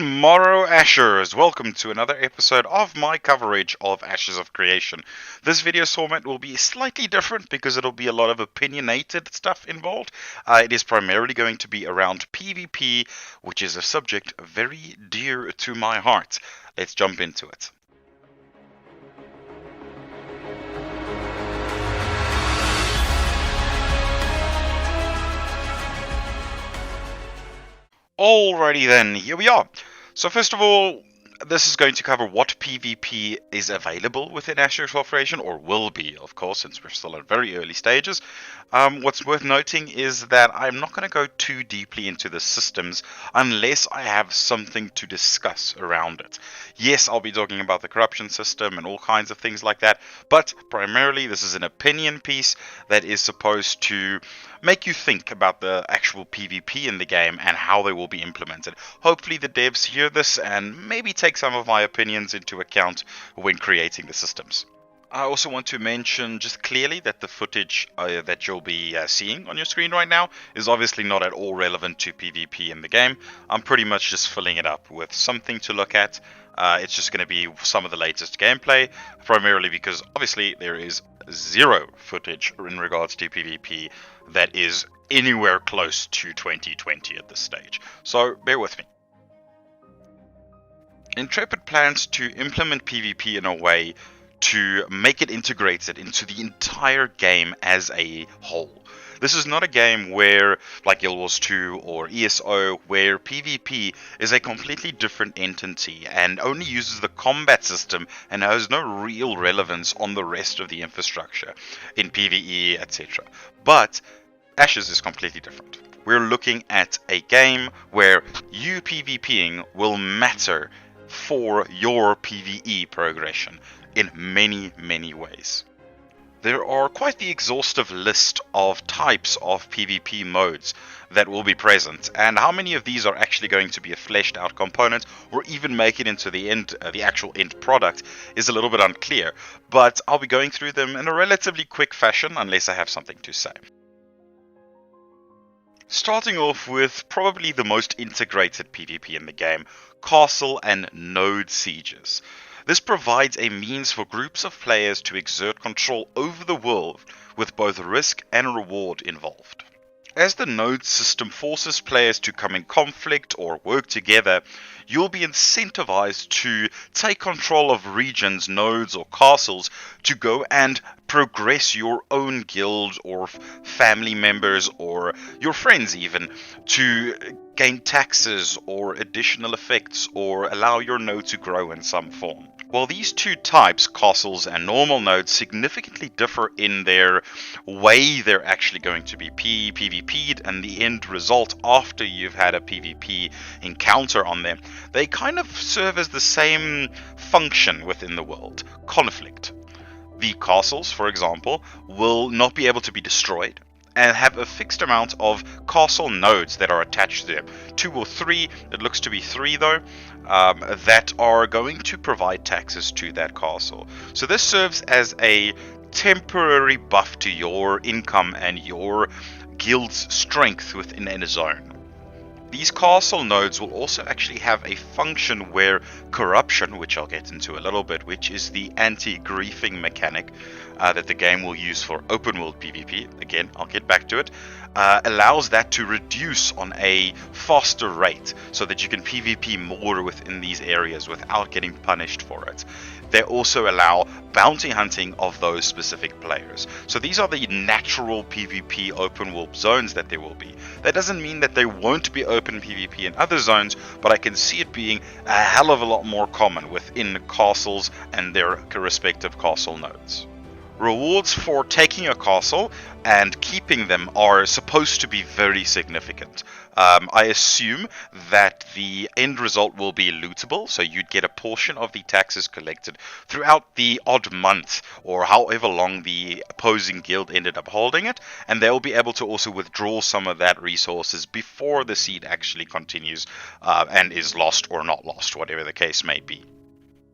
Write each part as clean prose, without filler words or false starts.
Good morrow, Ashers! Welcome to another episode of my coverage of Ashes of Creation. This video format will be slightly different because it'll be a lot of opinionated stuff involved. It is primarily going to be around PvP, which is a subject very dear to my heart. Let's jump into it. Alrighty then, here we are. So first of all, this is going to cover what PvP is available within Ashes of Creation, or will be, of course, since we're still at very early stages. What's worth noting is that I'm not going to go too deeply into the systems unless I have something to discuss around it. Yes, I'll be talking about the corruption system and all kinds of things like that, but primarily this is an opinion piece that is supposed to make you think about the actual PvP in the game and how they will be implemented. Hopefully the devs hear this and maybe take some of my opinions into account when creating the systems. I also want to mention just clearly that the footage that you'll be seeing on your screen right now is obviously not at all relevant to PvP in the game. I'm pretty much just filling it up with something to look at. It's just going to be some of the latest gameplay, primarily because obviously there is zero footage in regards to PvP that is anywhere close to 2020 at this stage. So bear with me. Intrepid plans to implement PvP in a way to make it integrated into the entire game as a whole. This is not a game where, like Guild Wars 2 or ESO, where PvP is a completely different entity and only uses the combat system and has no real relevance on the rest of the infrastructure in PvE, etc. But Ashes is completely different. We're looking at a game where you PvPing will matter for your PvE progression in many ways. There are quite the exhaustive list of types of PvP modes that will be present, and how many of these are actually going to be a fleshed out component or even make it into the actual end product is a little bit unclear, but I'll be going through them in a relatively quick fashion unless I have something to say. Starting off with probably the most integrated PvP in the game, castle and node sieges. This provides a means for groups of players to exert control over the world with both risk and reward involved. As the node system forces players to come in conflict or work together, you'll be incentivized to take control of regions, nodes, or castles to go and progress your own guild or family members or your friends even to gain taxes or additional effects or allow your node to grow in some form. While these two types, castles and normal nodes, significantly differ in their way they're actually going to be PvP'd and the end result after you've had a PvP encounter on them, they kind of serve as the same function within the world: conflict. The castles, for example, will not be able to be destroyed and have a fixed amount of castle nodes that are attached to them. 2 or 3, it looks to be 3 though, that are going to provide taxes to that castle. So this serves as a temporary buff to your income and your guild's strength within a zone. These castle nodes will also actually have a function where corruption, which I'll get into a little bit, which is the anti-griefing mechanic that the game will use for open world PvP, again, I'll get back to it, allows that to reduce on a faster rate so that you can PvP more within these areas without getting punished for it. They also allow bounty hunting of those specific players. So these are the natural PvP open world zones that there will be. That doesn't mean that there won't be open PvP in other zones, but I can see it being a hell of a lot more common within castles and their respective castle nodes. Rewards for taking a castle and keeping them are supposed to be very significant. I assume that the end result will be lootable, so you'd get a portion of the taxes collected throughout the odd month or however long the opposing guild ended up holding it, and they'll be able to also withdraw some of that resources before the seed actually continues and is lost or not lost, whatever the case may be.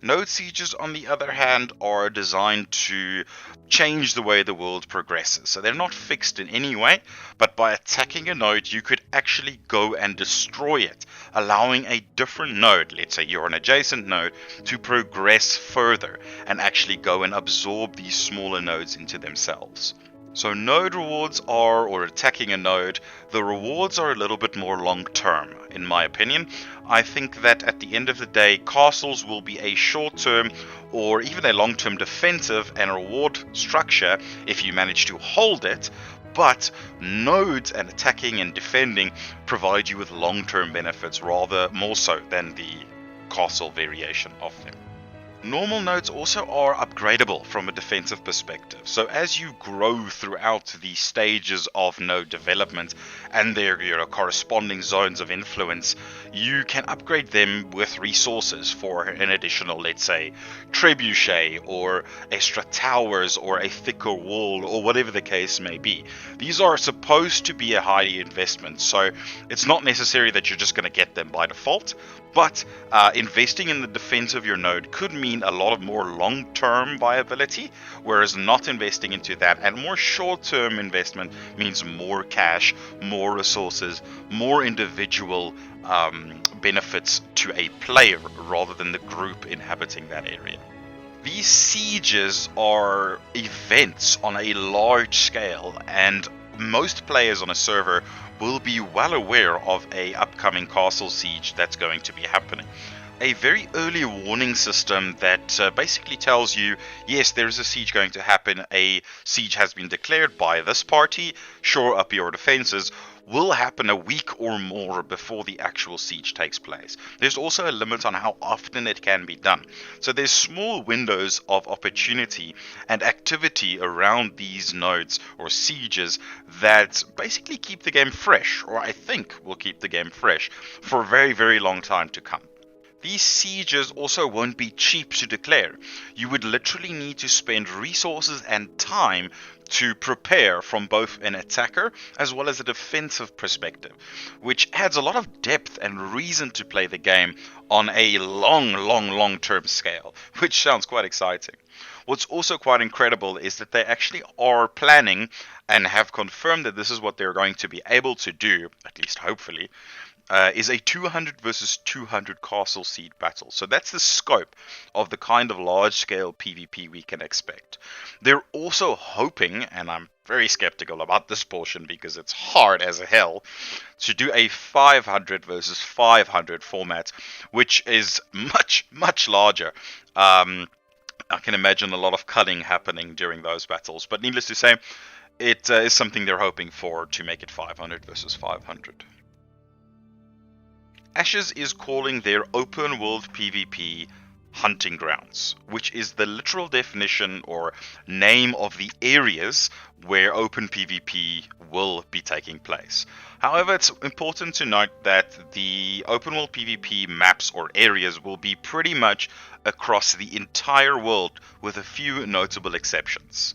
Node sieges, on the other hand, are designed to change the way the world progresses. So they're not fixed in any way, but by attacking a node, you could actually go and destroy it, allowing a different node, let's say you're an adjacent node, to progress further and actually go and absorb these smaller nodes into themselves. So node rewards are, or attacking a node, the rewards are a little bit more long term, in my opinion. I think that at the end of the day, castles will be a short term or even a long term defensive and reward structure if you manage to hold it, but nodes and attacking and defending provide you with long term benefits rather more so than the castle variation of them. Normal nodes also are upgradable from a defensive perspective. So as you grow throughout the stages of node development and their corresponding zones of influence, you can upgrade them with resources for an additional, let's say, trebuchet or extra towers or a thicker wall or whatever the case may be. These are supposed to be a high investment, so it's not necessary that you're just going to get them by default. But investing in the defense of your node could mean a lot of more long-term viability, whereas not investing into that and more short-term investment means more cash, more resources, more individual benefits to a player rather than the group inhabiting that area. These sieges are events on a large scale, and most players on a server will be well aware of a upcoming castle siege that's going to be happening. A very early warning system that basically tells you, yes, there is a siege going to happen, a siege has been declared by this party, shore up your defenses, will happen a week or more before the actual siege takes place. There's also a limit on how often it can be done. So there's small windows of opportunity and activity around these nodes or sieges that basically keep the game fresh, or I think will keep the game fresh for a very, very long time to come. These sieges also won't be cheap to declare. You would literally need to spend resources and time to prepare from both an attacker as well as a defensive perspective, which adds a lot of depth and reason to play the game on a long-term scale, which sounds quite exciting. What's also quite incredible is that they actually are planning and have confirmed that this is what they're going to be able to do, at least hopefully, is a 200 versus 200 castle seed battle. So that's the scope of the kind of large-scale PvP we can expect. They're also hoping, and I'm very skeptical about this portion because it's hard as hell, to do a 500 versus 500 format, which is much larger. I can imagine a lot of cutting happening during those battles, but needless to say, it is something they're hoping for to make it 500 versus 500. Ashes is calling their open world PvP hunting grounds, which is the literal definition or name of the areas where open PvP will be taking place. However, it's important to note that the open world PvP maps or areas will be pretty much across the entire world with a few notable exceptions.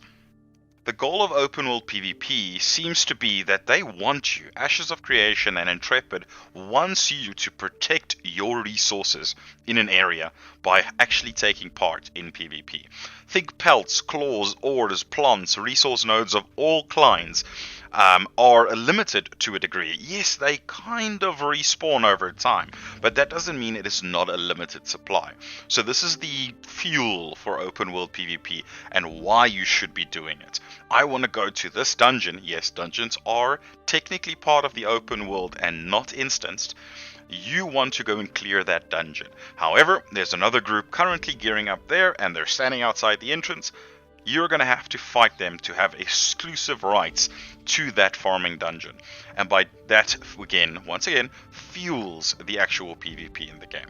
The goal of open world PvP seems to be that they want you, Ashes of Creation and Intrepid, wants you to protect your resources in an area by actually taking part in PvP. Think pelts, claws, ores, plants, resource nodes of all kinds are limited to a degree. Yes, they kind of respawn over time, but that doesn't mean it is not a limited supply. So this is the fuel for open world PvP and why you should be doing it. I want to go to this dungeon. Yes, dungeons are technically part of the open world and not instanced. You want to go and clear that dungeon. However, there's another group currently gearing up there and they're standing outside the entrance. You're going to have to fight them to have exclusive rights to that farming dungeon. And by that, once again, fuels the actual PvP in the game.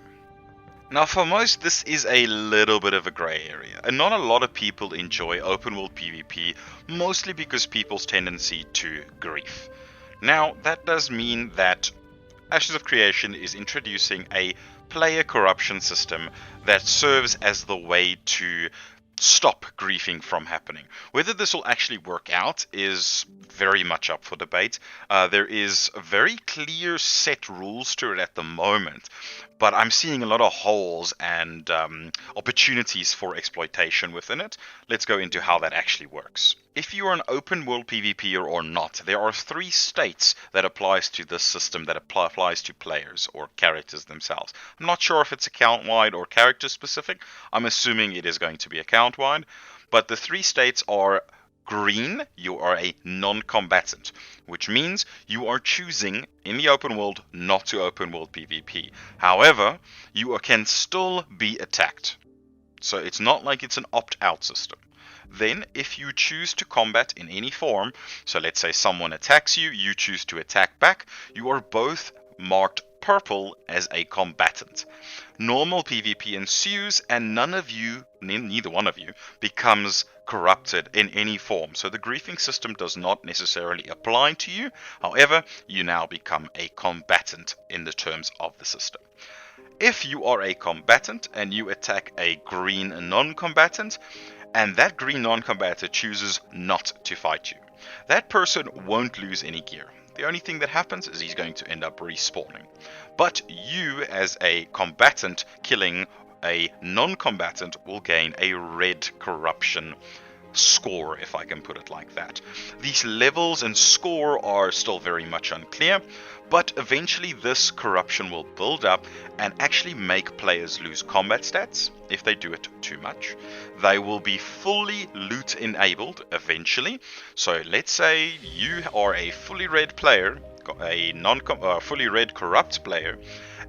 Now for most, this is a little bit of a grey area, and not a lot of people enjoy open world PvP, mostly because people's tendency to grief. Now, that does mean that Ashes of Creation is introducing a player corruption system that serves as the way to stop griefing from happening. Whether this will actually work out is very much up for debate. There is very clear set rules to it at the moment, but I'm seeing a lot of holes and opportunities for exploitation within it. Let's go into how that actually works. If you are an open world PvPer or not, there are 3 states that applies to this system, that applies to players or characters themselves. I'm not sure if it's account wide or character specific. I'm assuming it is going to be account wide, but the 3 states are: green, you are a non-combatant, which means you are choosing in the open world not to open world PvP. However, you can still be attacked. So it's not like it's an opt-out system. Then, if you choose to combat in any form, so let's say someone attacks you, you choose to attack back, you are both marked purple as a combatant. Normal PvP ensues, and neither one of you, becomes corrupted in any form. So the griefing system does not necessarily apply to you. However, you now become a combatant in the terms of the system. If you are a combatant and you attack a green non-combatant, and that green non-combatant chooses not to fight you, that person won't lose any gear. The only thing that happens is he's going to end up respawning. But you, as a combatant killing a non-combatant, will gain a red corruption score, if I can put it like that. These levels and score are still very much unclear, but eventually this corruption will build up and actually make players lose combat stats if they do it too much. They will be fully loot enabled eventually. So let's say you are a fully red player, a fully red corrupt player,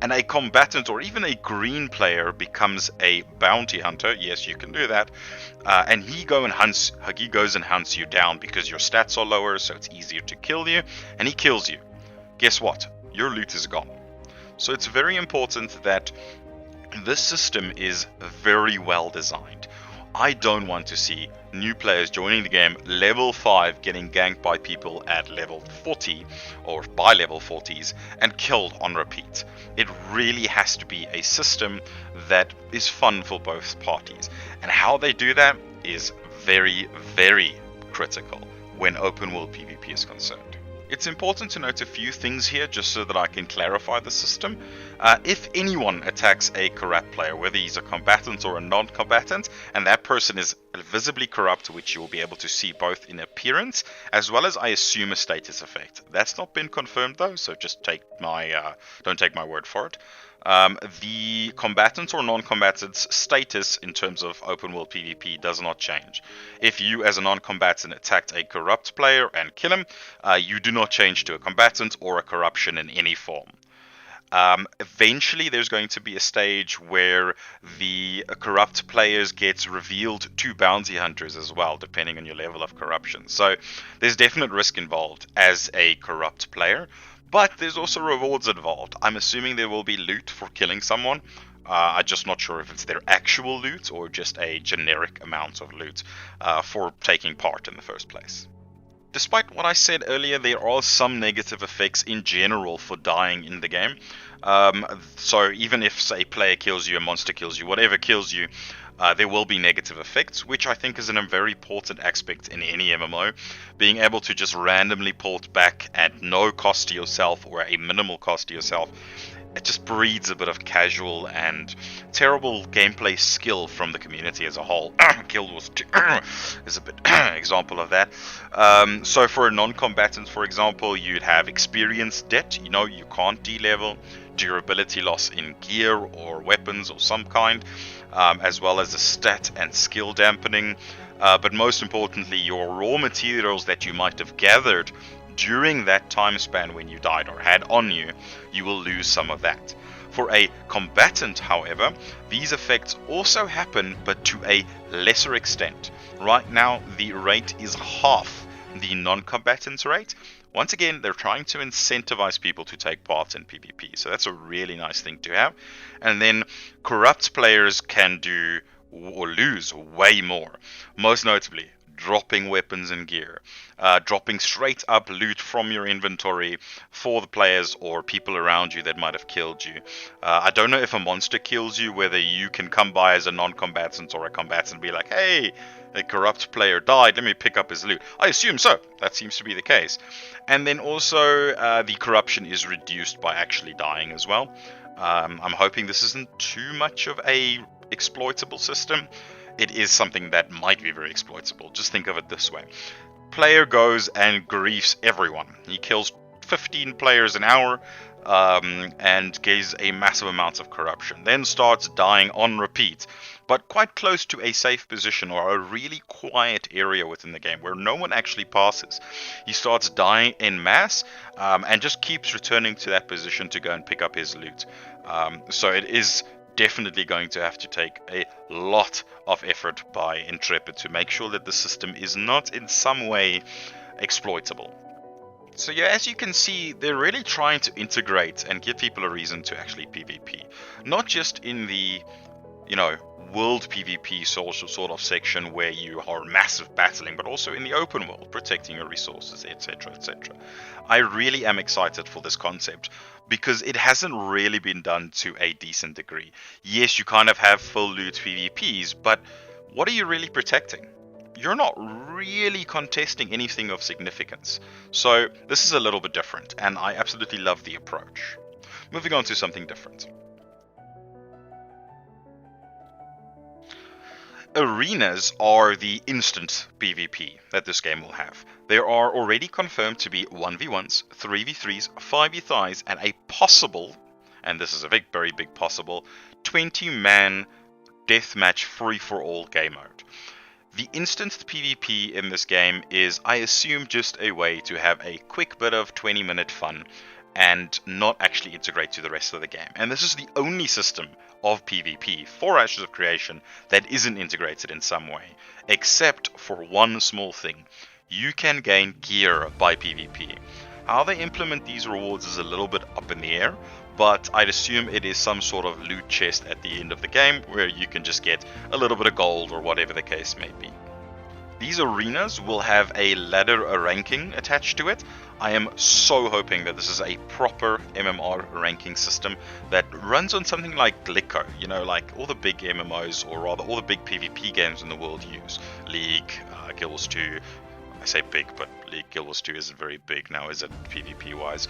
and a combatant or even a green player becomes a bounty hunter. Yes, you can do that. And he goes and hunts you down because your stats are lower, so it's easier to kill you, and he kills you. Guess what? Your loot is gone. So it's very important that this system is very well designed. I don't want to see new players joining the game level 5 getting ganked by people at level 40 or by level 40s and killed on repeat. It really has to be a system that is fun for both parties. And how they do that is very, very critical when open world PvP is concerned. It's important to note a few things here just so that I can clarify the system. If anyone attacks a corrupt player, whether he's a combatant or a non-combatant, and that person is visibly corrupt, which you will be able to see both in appearance as well as, I assume, a status effect. That's not been confirmed though, so just don't take my word for it. The combatant or non-combatant's status in terms of open world PvP does not change. If you as a non-combatant attacked a corrupt player and kill him, you do not change to a combatant or a corruption in any form. Eventually there's going to be a stage where the corrupt players gets revealed to bounty hunters as well, depending on your level of corruption. So there's definite risk involved as a corrupt player. But there's also rewards involved. I'm assuming there will be loot for killing someone. I'm just not sure if it's their actual loot or just a generic amount of loot for taking part in the first place. Despite what I said earlier, there are some negative effects in general for dying in the game. So even if, say, a player kills you, a monster kills you, whatever kills you, there will be negative effects, which I think is a very important aspect in any MMO. Being able to just randomly port back at no cost to yourself or a minimal cost to yourself, it just breeds a bit of casual and terrible gameplay skill from the community as a whole. Guild Wars 2 is a bit example of that. So for a non-combatant, for example, you'd have experience debt. You can't de-level. Durability loss in gear or weapons of some kind, as well as a stat and skill dampening. But most importantly, your raw materials that you might have gathered during that time span when you died or had on you, you will lose some of that. For a combatant, however, these effects also happen, but to a lesser extent. Right now, the rate is half the non-combatant's rate. Once again, they're trying to incentivize people to take part in PvP, so that's a really nice thing to have. And then corrupt players can do or lose way more. Most notably, dropping weapons and gear, dropping straight up loot from your inventory for the players or people around you that might have killed you. I don't know if a monster kills you, whether you can come by as a non-combatant or a combatant and be like, hey, a corrupt player died, let me pick up his loot. I assume so. That seems to be the case. And then also the corruption is reduced by actually dying as well. I'm hoping this isn't too much of a exploitable system. It is something that might be very exploitable. Just think of it this way. Player goes and griefs everyone. He kills 15 players an hour and gains a massive amount of corruption. Then starts dying on repeat, but quite close to a safe position or a really quiet area within the game where no one actually passes. He starts dying en masse and just keeps returning to that position to go and pick up his loot. So it is definitely going to have to take a lot of effort by Intrepid to make sure that the system is not in some way exploitable. So yeah, as you can see, they're really trying to integrate and give people a reason to actually PvP. Not just in the, world PvP social sort of section where you are massive battling, but also in the open world, protecting your resources, etc, etc. I really am excited for this concept because it hasn't really been done to a decent degree. Yes, you kind of have full loot PvPs, but what are you really protecting? You're not really contesting anything of significance. So this is a little bit different, and I absolutely love the approach. Moving on to something different. Arenas are the instant PvP that this game will have. There are already confirmed to be 1v1s, 3v3s, 5v5s, and a possible, and this is a very big possible, 20-man deathmatch free-for-all game mode. The instant PvP in this game is, I assume, just a way to have a quick bit of 20-minute fun and not actually integrate to the rest of the game. And this is the only system of PvP for Ashes of Creation that isn't integrated in some way, except for one small thing. You can gain gear by PvP. How they implement these rewards is a little bit up in the air, but I'd assume it is some sort of loot chest at the end of the game where you can just get a little bit of gold or whatever the case may be. These arenas will have a ladder ranking attached to it. I am so hoping that this is a proper MMR ranking system that runs on something like Glicko, like all the big MMOs, or rather all the big PvP games in the world use. League, Guild Wars 2, I say big, but League Guild Wars 2 isn't very big now, is it, PvP wise?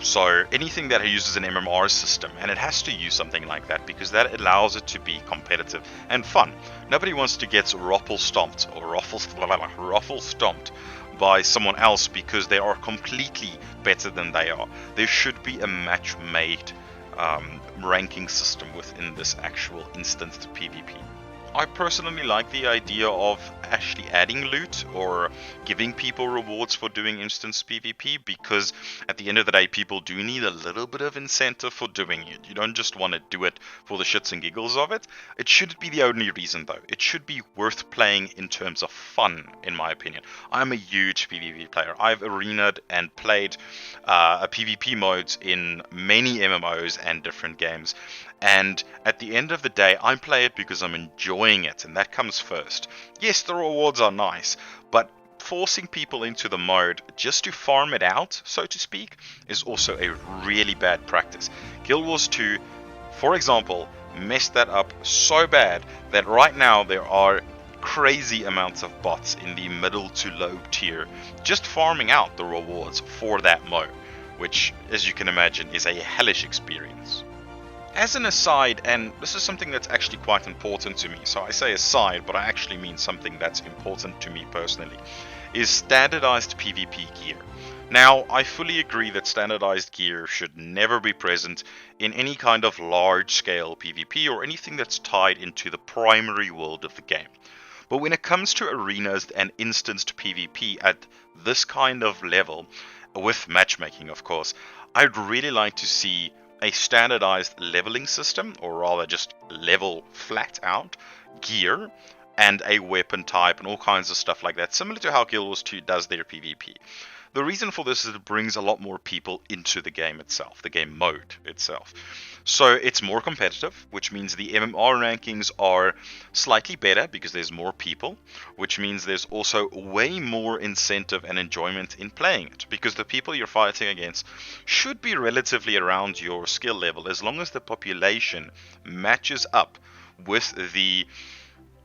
So anything that uses an MMR system, and it has to use something like that because that allows it to be competitive and fun. Nobody wants to get ruffle stomped by someone else because they are completely better than they are. There should be a match-made ranking system within this actual instance PvP. I personally like the idea of actually adding loot or giving people rewards for doing instance PvP, because at the end of the day, people do need a little bit of incentive for doing it. You don't just want to do it for the shits and giggles of it. It shouldn't be the only reason though. It should be worth playing in terms of fun, in my opinion. I'm a huge PvP player. I've arenaed and played PvP modes in many MMOs and different games. And at the end of the day, I play it because I'm enjoying it, and that comes first. Yes, the rewards are nice, but forcing people into the mode just to farm it out, so to speak, is also a really bad practice. Guild Wars 2, for example, messed that up so bad that right now there are crazy amounts of bots in the middle to low tier just farming out the rewards for that mode, which, as you can imagine, is a hellish experience. As an aside, and this is something that's actually quite important to me, so I say aside, but I actually mean something that's important to me personally, is standardized PvP gear. Now, I fully agree that standardized gear should never be present in any kind of large-scale PvP or anything that's tied into the primary world of the game. But when it comes to arenas and instanced PvP at this kind of level, with matchmaking of course, I'd really like to see a standardized leveling system, or rather just level flat out gear and a weapon type and all kinds of stuff like that, similar to how Guild Wars 2 does their PvP. The reason for this is it brings a lot more people into the game itself, the game mode itself. So it's more competitive, which means the MMR rankings are slightly better because there's more people, which means there's also way more incentive and enjoyment in playing it, because the people you're fighting against should be relatively around your skill level as long as the population matches up with the,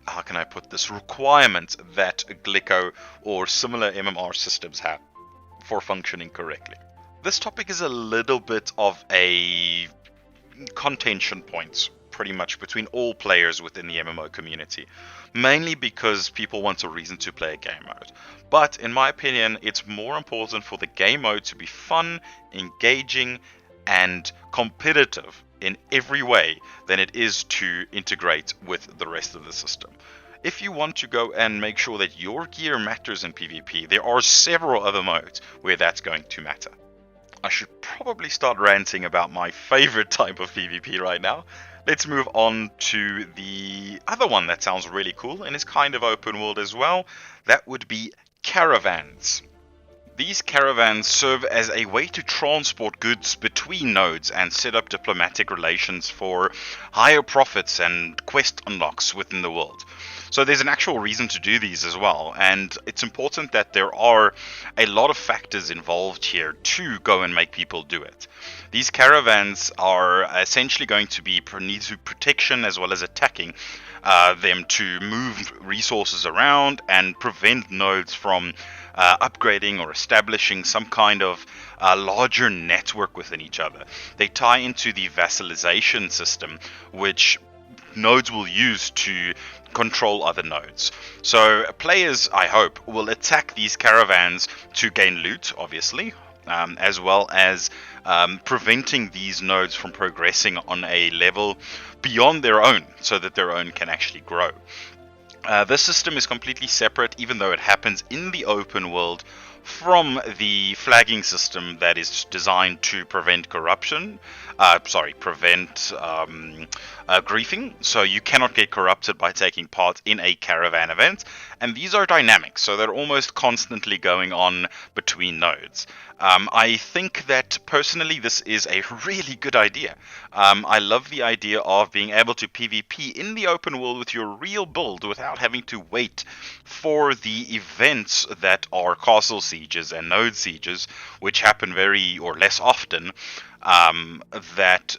how can I put this, requirement that Glicko or similar MMR systems have for functioning correctly. This topic is a little bit of a contention point pretty much between all players within the MMO community, mainly because people want a reason to play a game mode. But in my opinion, it's more important for the game mode to be fun, engaging, and competitive in every way than it is to integrate with the rest of the system. If you want to go and make sure that your gear matters in PvP, there are several other modes where that's going to matter. I should probably start ranting about my favorite type of PvP right now. Let's move on to the other one that sounds really cool and is kind of open world as well. That would be Caravans. These caravans serve as a way to transport goods between nodes and set up diplomatic relations for higher profits and quest unlocks within the world. So there's an actual reason to do these as well, and it's important that there are a lot of factors involved here to go and make people do it. These caravans are essentially going to be need to protection as well as attacking them to move resources around and prevent nodes from upgrading or establishing some kind of larger network within each other. They tie into the vassalization system, which nodes will use to control other nodes. So players, I hope, will attack these caravans to gain loot, obviously, as well as preventing these nodes from progressing on a level beyond their own, so that their own can actually grow. This system is completely separate, even though it happens in the open world, from the flagging system that is designed to prevent corruption. Prevent griefing. So you cannot get corrupted by taking part in a caravan event. And these are dynamic, so they're almost constantly going on between nodes. I think that personally this is a really good idea. I love the idea of being able to PvP in the open world with your real build without having to wait for the events that are castle sieges and node sieges, which happen very or less often. That,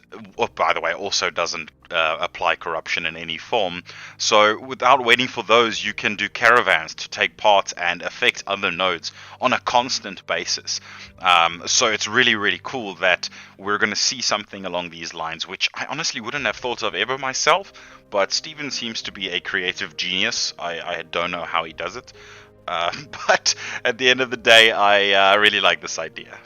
by the way, also doesn't apply corruption in any form. So without waiting for those, you can do caravans to take part and affect other nodes on a constant basis. So it's really, really cool that we're going to see something along these lines, which I honestly wouldn't have thought of ever myself, but Steven seems to be a creative genius. I don't know how he does it. But at the end of the day, I really like this idea.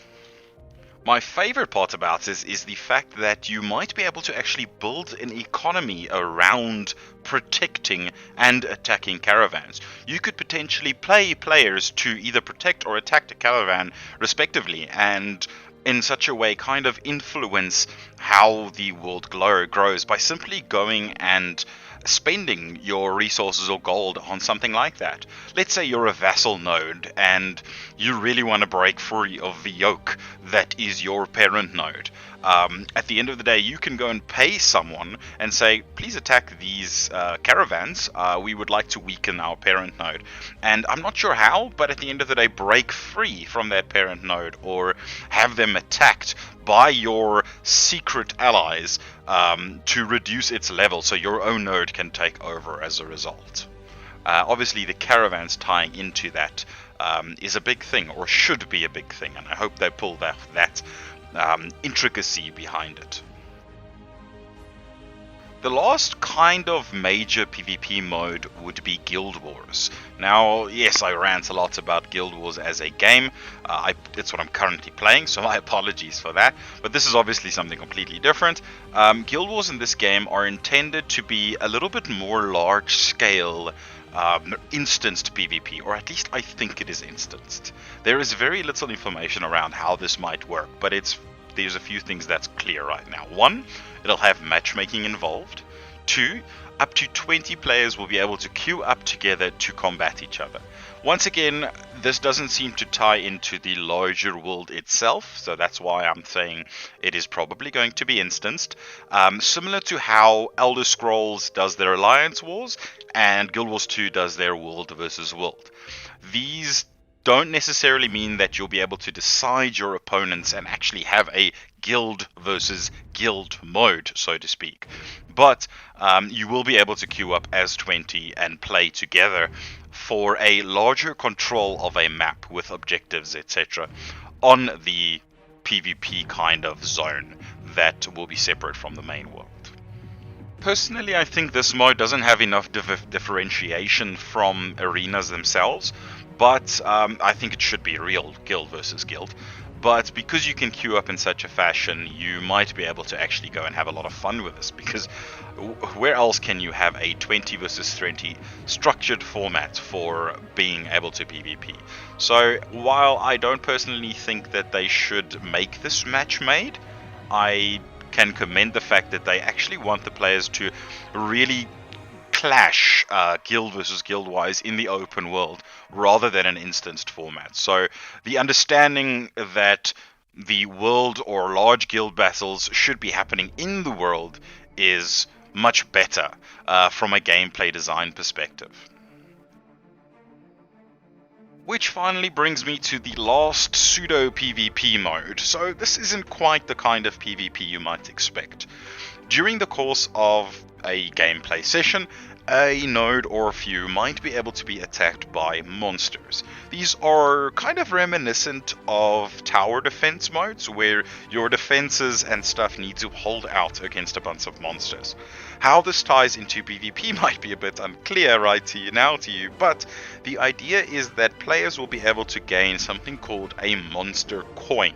My favorite part about this is the fact that you might be able to actually build an economy around protecting and attacking caravans. You could potentially play players to either protect or attack the caravan respectively, and in such a way kind of influence how the world grows by simply going and spending your resources or gold on something like that. Let's say you're a vassal node and you really want to break free of the yoke that is your parent node. At the end of the day, you can go and pay someone and say, please attack these caravans. We would like to weaken our parent node. And I'm not sure how, but at the end of the day, break free from that parent node or have them attacked by your secret allies to reduce its level so your own node can take over as a result. Obviously, the caravans tying into that is a big thing, or should be a big thing, and I hope they pull that intricacy behind it. The last kind of major PvP mode would be Guild Wars. Now, yes, I rant a lot about Guild Wars as a game. It's what I'm currently playing, so my apologies for that. But this is obviously something completely different. Guild Wars in this game are intended to be a little bit more large-scale instanced PvP, or at least I think it is instanced. There is very little information around how this might work, but there's a few things that's clear right now. One, it'll have matchmaking involved. 2. Up to 20 players will be able to queue up together to combat each other. Once again, this doesn't seem to tie into the larger world itself, so that's why I'm saying it is probably going to be instanced. Similar to how Elder Scrolls does their Alliance Wars and Guild Wars 2 does their World versus World. These don't necessarily mean that you'll be able to decide your opponents and actually have a guild versus guild mode, so to speak. But you will be able to queue up as 20 and play together for a larger control of a map with objectives, etc. on the PvP kind of zone that will be separate from the main world. Personally, I think this mode doesn't have enough differentiation from arenas themselves, but I think it should be real guild versus guild. But because you can queue up in such a fashion, you might be able to actually go and have a lot of fun with this, because where else can you have a 20 versus 20 structured format for being able to PvP? So while I don't personally think that they should make this match made, I can commend the fact that they actually want the players to really clash guild versus guild wise in the open world rather than an instanced format. So the understanding that the world or large guild battles should be happening in the world is much better from a gameplay design perspective. Which finally brings me to the last pseudo PvP mode. So this isn't quite the kind of PvP you might expect. During the course of a gameplay session, a node or a few might be able to be attacked by monsters. These are kind of reminiscent of tower defense modes, where your defenses and stuff need to hold out against a bunch of monsters. How this ties into PvP might be a bit unclear right to you, but the idea is that players will be able to gain something called a monster coin.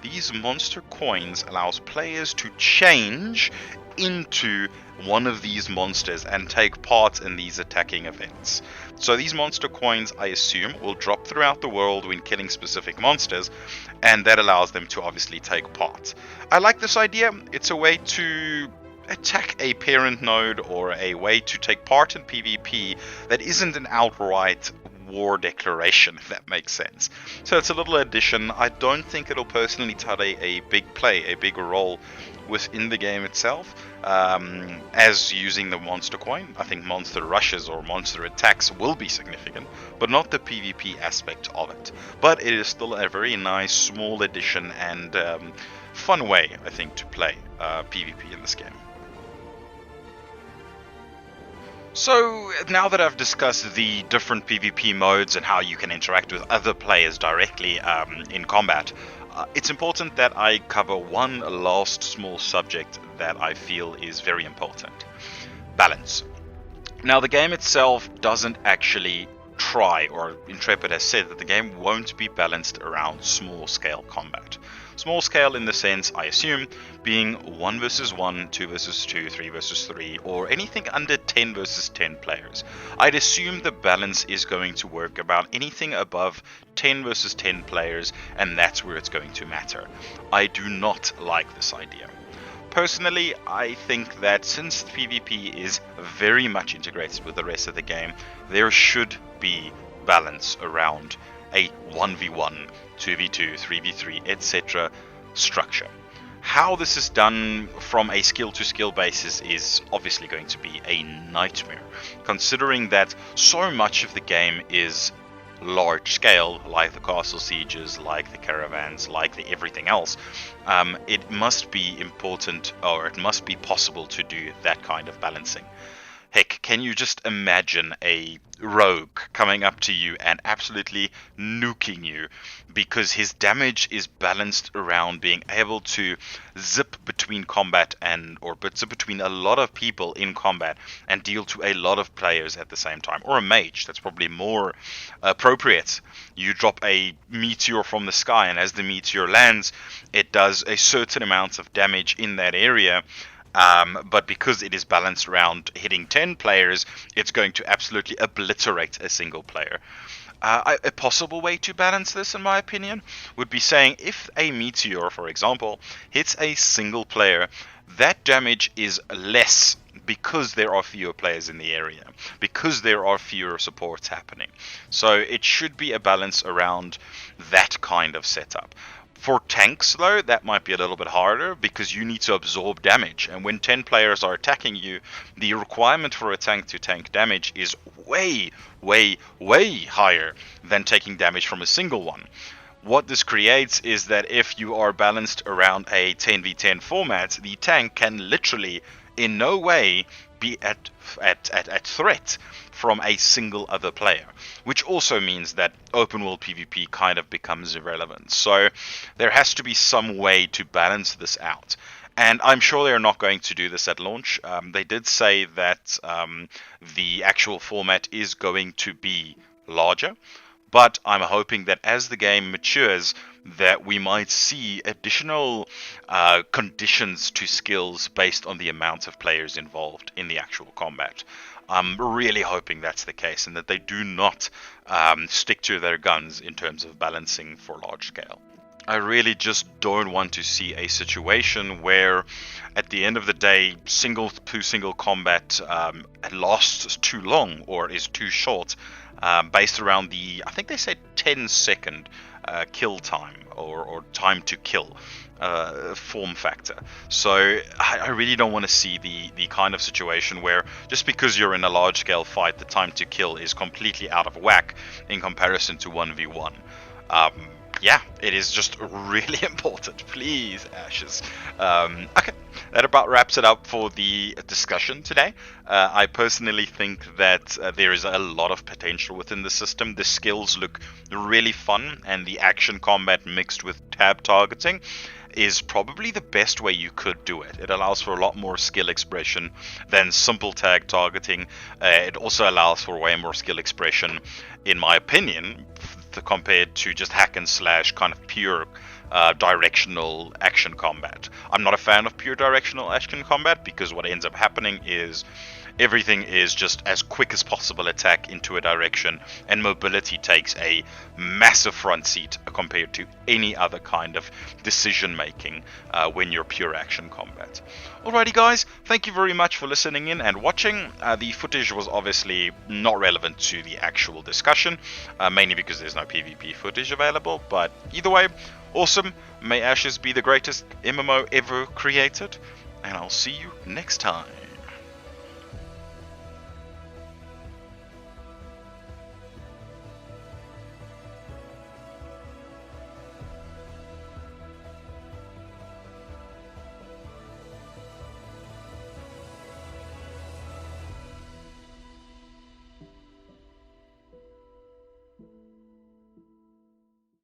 These monster coins allows players to change into one of these monsters and take part in these attacking events. So these monster coins, I assume, will drop throughout the world when killing specific monsters, and that allows them to obviously take part. I like this idea. It's a way to attack a parent node or a way to take part in PvP that isn't an outright war declaration, if that makes sense. So it's a little addition. I don't think it'll personally play a big role within the game itself, as using the monster coin. I think monster rushes or monster attacks will be significant, but not the PvP aspect of it. But it is still a very nice small addition and fun way, I think, to play PvP in this game. So now that I've discussed the different PvP modes and how you can interact with other players directly in combat, it's important that I cover one last small subject that I feel is very important. Balance. Now the game itself doesn't actually try, or Intrepid has said that the game won't be balanced around small scale combat. Small scale in the sense, I assume, being 1 versus 1, 2 versus 2, 3 versus 3, or anything under 10 versus 10 players. I'd assume the balance is going to work about anything above 10 versus 10 players, and that's where it's going to matter. I do not like this idea. Personally, I think that since PvP is very much integrated with the rest of the game, there should be balance around a 1v1, 2v2, 3v3, etc. structure. How this is done from a skill to skill basis is obviously going to be a nightmare, considering that so much of the game is large scale, like the castle sieges, like the caravans, like the everything else. It must be important, or it must be possible to do that kind of balancing. Heck, can you just imagine a rogue coming up to you and absolutely nuking you because his damage is balanced around being able to zip between combat or zip between a lot of people in combat and deal to a lot of players at the same time? Or a mage, that's probably more appropriate. You drop a meteor from the sky, and as the meteor lands, it does a certain amount of damage in that area. But because it is balanced around hitting 10 players, it's going to absolutely obliterate a single player. A possible way to balance this, in my opinion, would be saying if a meteor, for example, hits a single player, that damage is less because there are fewer players in the area, because there are fewer supports happening. So it should be a balance around that kind of setup. For tanks, though, that might be a little bit harder because you need to absorb damage. And when 10 players are attacking you, the requirement for a tank to tank damage is way, way, way higher than taking damage from a single one. What this creates is that if you are balanced around a 10v10 format, the tank can literally in no way be at threat from a single other player, which also means that open world PvP kind of becomes irrelevant. So there has to be some way to balance this out. And I'm sure they're not going to do this at launch. They did say that the actual format is going to be larger, but I'm hoping that as the game matures, that we might see additional conditions to skills based on the amount of players involved in the actual combat. I'm really hoping that's the case and that they do not stick to their guns in terms of balancing for large scale. I really just don't want to see a situation where at the end of the day single combat lasts too long or is too short based around the, I think they said 10-second kill time or time to kill form factor. So I really don't want to see the kind of situation where just because you're in a large scale fight, the time to kill is completely out of whack in comparison to 1v1. Yeah, it is just really important. Please, Ashes. Okay, that about wraps it up for the discussion today. I personally think that there is a lot of potential within the system. The skills look really fun, and the action combat mixed with tab targeting is probably the best way you could do it. It allows for a lot more skill expression than simple tag targeting. It also allows for way more skill expression, in my opinion, compared to just hack and slash kind of pure directional action combat. I'm not a fan of pure directional action combat because what ends up happening is everything is just as quick as possible attack into a direction, and mobility takes a massive front seat compared to any other kind of decision making when you're pure action combat. Alrighty guys, thank you very much for listening in and watching. The footage was obviously not relevant to the actual discussion, mainly because there's no PvP footage available, but either way, awesome. May Ashes be the greatest MMO ever created, and I'll see you next time.